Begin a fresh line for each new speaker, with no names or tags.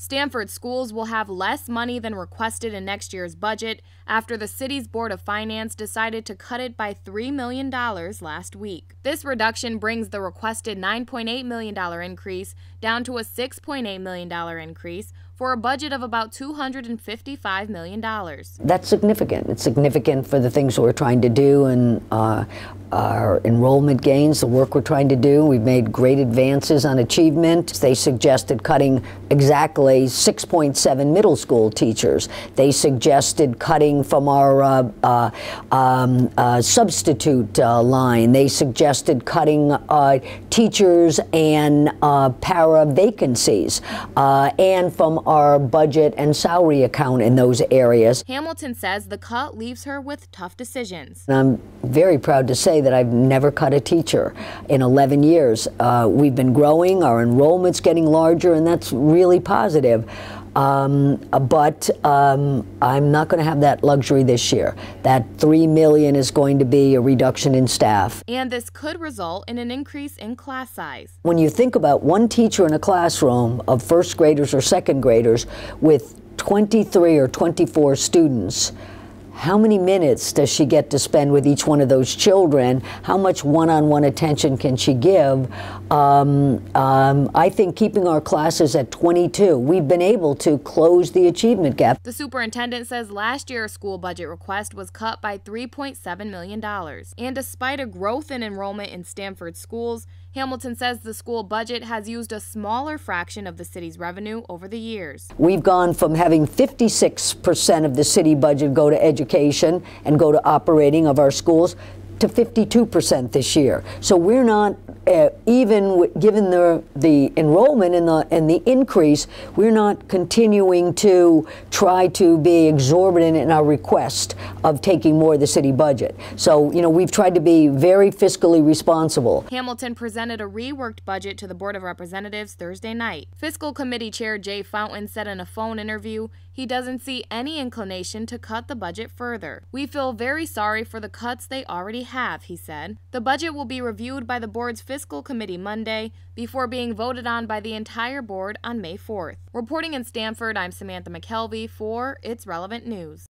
Stamford schools will have less money than requested in next year's budget after the city's Board of Finance decided to cut it by $3 million last week. This reduction brings the requested $9.8 million increase down to a $6.8 million increase for a budget of about $255 million.
That's significant. It's significant for the things we're trying to do and our enrollment gains, the work we're trying to do. We've made great advances on achievement. They suggested cutting exactly 6.7 middle school teachers. They suggested cutting from our substitute line. They suggested cutting teachers and para vacancies and from our budget and salary account in those areas.
Hamilton says the cut leaves her with tough decisions.
I'm very proud to say that I've never cut a teacher in 11 years. We've been growing, our enrollment's getting larger, and that's really positive. But I'm not going to have that luxury this year. That $3 million is going to be a reduction in staff.
And this could result in an increase in class size.
When you think about one teacher in a classroom of first graders or second graders with 23 or 24 students, how many minutes does she get to spend with each one of those children? How much one-on-one attention can she give? I think keeping our classes at 22, we've been able to close the achievement gap.
The superintendent says last year's school budget request was cut by $3.7 million. And despite a growth in enrollment in Stamford schools, Hamilton says the school budget has used a smaller fraction of the city's revenue over the years.
We've gone from having 56% of the city budget go to education and go to operating of our schools to 52% this year. So we're not, even given the enrollment and the increase, we're not continuing to try to be exorbitant in our request of taking more of the city budget. So, you know, we've tried to be very fiscally responsible.
Hamilton presented a reworked budget to the Board of Representatives Thursday night. Fiscal Committee Chair Jay Fountain said in a phone interview he doesn't see any inclination to cut the budget further. "We feel very sorry for the cuts they already have," he said. The budget will be reviewed by the board's Fiscal Committee Monday before being voted on by the entire board on May 4th. Reporting in Stamford, I'm Samantha McKelvey for It's Relevant News.